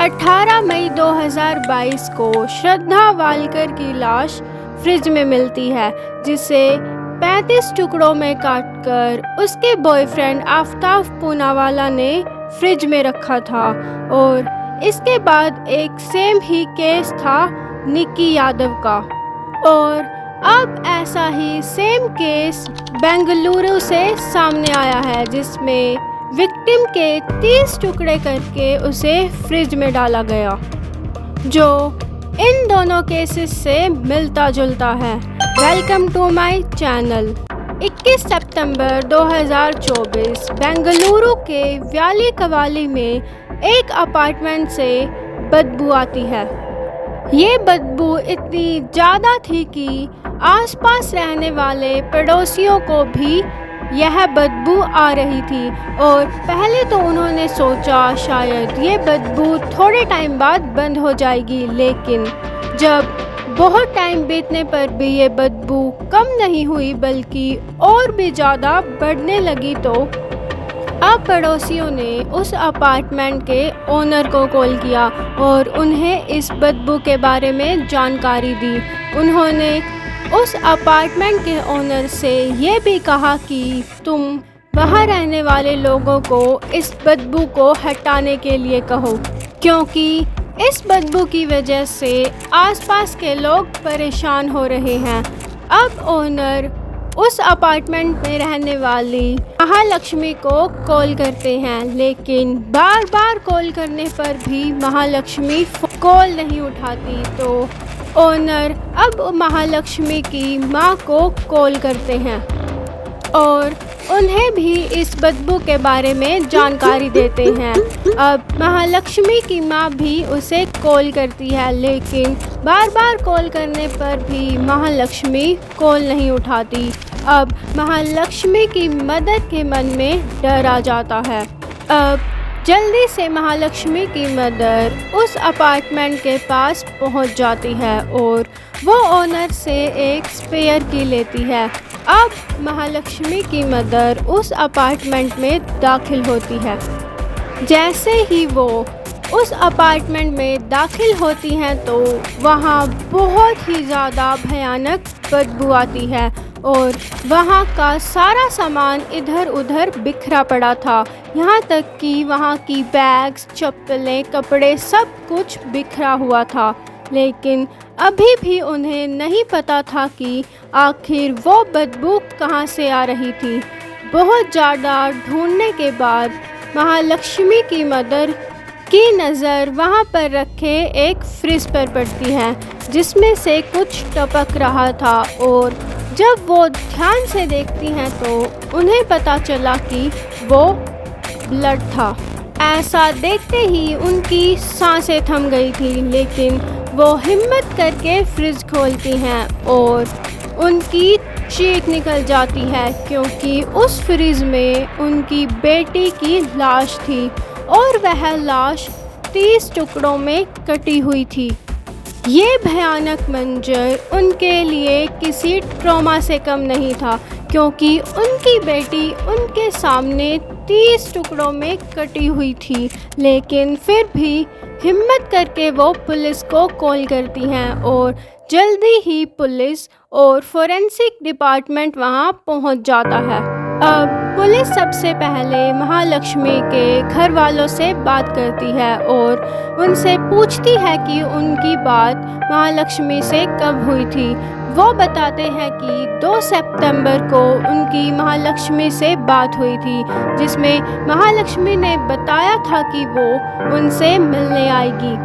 18 मई 2022 को श्रद्धा वालकर की लाश फ्रिज में मिलती है, जिसे 35 टुकड़ों में काटकर उसके बॉयफ्रेंड आफ्ताब पूनावाला ने फ्रिज में रखा था। और इसके बाद एक सेम ही केस था निक्की यादव का, और अब ऐसा ही सेम केस बेंगलुरु से सामने आया है, जिसमें विक्टिम के 30 टुकड़े करके उसे फ्रिज में डाला गया, जो इन दोनों केसेस से मिलता जुलता है। Welcome to my channel. 21 सितंबर 2024 बेंगलुरु के व्याली कवाली में एक अपार्टमेंट से बदबू आती है। ये बदबू इतनी ज़्यादा थी कि आसपास रहने वाले पड़ोसियों को भी यह बदबू आ रही थी, और पहले तो उन्होंने सोचा शायद ये बदबू थोड़े टाइम बाद बंद हो जाएगी, लेकिन जब बहुत टाइम बीतने पर भी ये बदबू कम नहीं हुई बल्कि और भी ज़्यादा बढ़ने लगी, तो अब पड़ोसियों ने उस अपार्टमेंट के ओनर को कॉल किया और उन्हें इस बदबू के बारे में जानकारी दी। उन्होंने उस अपार्टमेंट के ओनर से ये भी कहा कि तुम वहाँ रहने वाले लोगों को इस बदबू को हटाने के लिए कहो, क्योंकि इस बदबू की वजह से आसपास के लोग परेशान हो रहे हैं। अब ओनर उस अपार्टमेंट में रहने वाली महालक्ष्मी को कॉल करते हैं, लेकिन बार बार कॉल करने पर भी महालक्ष्मी कॉल नहीं उठाती, तो ओनर अब महालक्ष्मी की माँ को कॉल करते हैं और उन्हें भी इस बदबू के बारे में जानकारी देते हैं। अब महालक्ष्मी की माँ भी उसे कॉल करती है, लेकिन बार बार कॉल करने पर भी महालक्ष्मी कॉल नहीं उठाती। अब महालक्ष्मी की मदद के मन में डर आ जाता है। अब जल्दी से महालक्ष्मी की मदर उस अपार्टमेंट के पास पहुंच जाती है और वो ओनर से एक स्पेयर की लेती है। अब महालक्ष्मी की मदर उस अपार्टमेंट में दाखिल होती है। जैसे ही वो उस अपार्टमेंट में दाखिल होती हैं तो वहाँ बहुत ही ज़्यादा भयानक बदबू आती है और वहाँ का सारा सामान इधर उधर बिखरा पड़ा था। यहाँ तक कि वहाँ की बैग्स, चप्पलें, कपड़े सब कुछ बिखरा हुआ था, लेकिन अभी भी उन्हें नहीं पता था कि आखिर वो बदबू कहाँ से आ रही थी। बहुत ज़्यादा ढूंढने के बाद महालक्ष्मी की मदर की नज़र वहाँ पर रखे एक फ्रिज पर पड़ती है, जिसमें से कुछ टपक रहा था, और जब वो ध्यान से देखती हैं तो उन्हें पता चला कि वो ब्लड था। ऐसा देखते ही उनकी सांसें थम गई थी, लेकिन वो हिम्मत करके फ्रिज खोलती हैं और उनकी चीख निकल जाती है, क्योंकि उस फ्रिज में उनकी बेटी की लाश थी और वह लाश 30 टुकड़ों में कटी हुई थी। ये भयानक मंजर उनके लिए किसी ट्रॉमा से कम नहीं था, क्योंकि उनकी बेटी उनके सामने 30 टुकड़ों में कटी हुई थी, लेकिन फिर भी हिम्मत करके वो पुलिस को कॉल करती हैं और जल्दी ही पुलिस और फोरेंसिक डिपार्टमेंट वहाँ पहुँच जाता है। अब पुलिस सबसे पहले महालक्ष्मी के घर वालों से बात करती है और उनसे पूछती है कि उनकी बात महालक्ष्मी से कब हुई थी। वो बताते हैं कि 2 सितंबर को उनकी महालक्ष्मी से बात हुई थी, जिसमें महालक्ष्मी ने बताया था कि वो उनसे मिलने आएगी।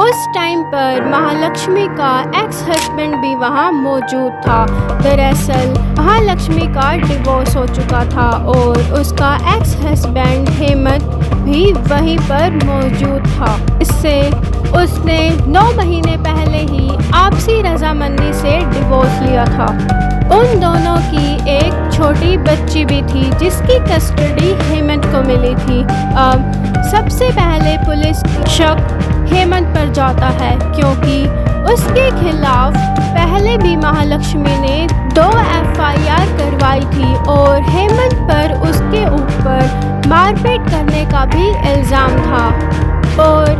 उस टाइम पर महालक्ष्मी का एक्स हस्बैंड भी वहाँ मौजूद था। दरअसल महालक्ष्मी का डिवोर्स हो चुका था और उसका एक्स हस्बैंड हेमंत भी वहीं पर मौजूद था। इससे उसने 9 महीने पहले ही आपसी रजामंदी से डिवोर्स लिया था। उन दोनों की एक छोटी बच्ची भी थी, जिसकी कस्टडी हेमंत को मिली थी। अब सबसे पहले पुलिस शक हेमंत पर जाता है, क्योंकि उसके खिलाफ पहले भी महालक्ष्मी ने 2 FIR करवाई थी और हेमंत पर उसके ऊपर मारपीट करने का भी इल्ज़ाम था। और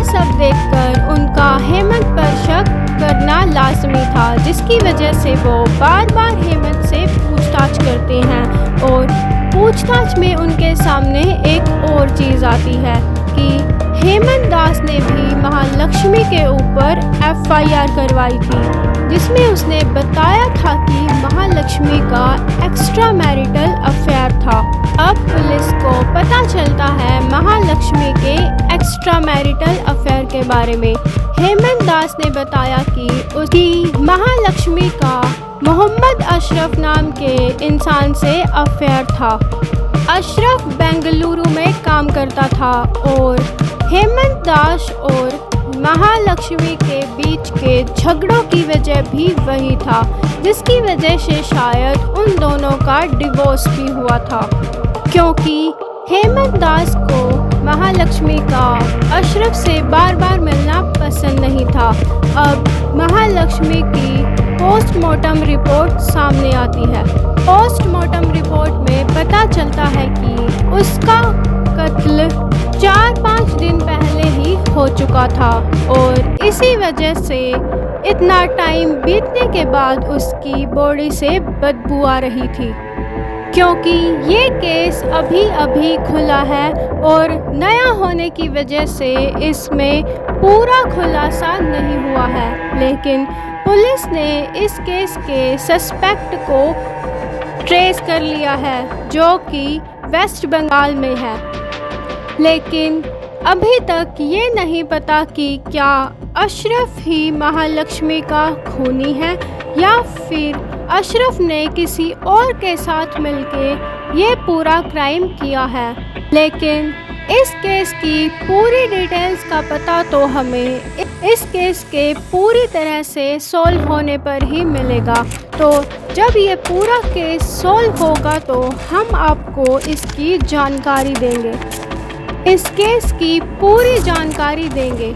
ये सब देखकर उनका हेमंत पर शक करना लाजमी था, जिसकी वजह से वो बार बार हेमंत से पूछताछ करते हैं। और पूछताछ में उनके सामने एक और चीज़ आती है कि हेमंत दास ने भी महालक्ष्मी के ऊपर FIR करवाई थी, जिसमें उसने बताया था कि महालक्ष्मी का एक्स्ट्रा मैरिटल अफेयर था। अब पुलिस को पता चलता है महालक्ष्मी के एक्स्ट्रा मैरिटल अफेयर के बारे में। हेमंत दास ने बताया कि उसकी महालक्ष्मी का मोहम्मद अशरफ नाम के इंसान से अफेयर था। अशरफ बेंगलुरु में काम करता था और हेमंत दास और महालक्ष्मी के बीच के झगड़ों की वजह भी वही था, जिसकी वजह से शायद उन दोनों का डिवोर्स भी हुआ था, क्योंकि हेमंत दास को महालक्ष्मी का अशरफ से बार बार मिलना पसंद नहीं था। अब महालक्ष्मी की पोस्टमार्टम रिपोर्ट सामने आती है। पोस्टमार्टम रिपोर्ट में पता चलता है कि उसका कत्ल 4-5 दिन पहले ही हो चुका था और इसी वजह से इतना टाइम बीतने के बाद उसकी बॉडी से बदबू आ रही थी, क्योंकि ये केस अभी अभी खुला है और नया होने की वजह से इसमें पूरा खुलासा नहीं हुआ है। लेकिन पुलिस ने इस केस के सस्पेक्ट को ट्रेस कर लिया है, जो कि वेस्ट बंगाल में है। लेकिन अभी तक ये नहीं पता कि क्या अशरफ ही महालक्ष्मी का खूनी है या फिर अशरफ ने किसी और के साथ मिलके ये पूरा क्राइम किया है। लेकिन इस केस की पूरी डिटेल्स का पता तो हमें इस केस के पूरी तरह से सॉल्व होने पर ही मिलेगा। तो जब ये पूरा केस सॉल्व होगा तो हम आपको इसकी जानकारी देंगे, इस केस की पूरी जानकारी देंगे।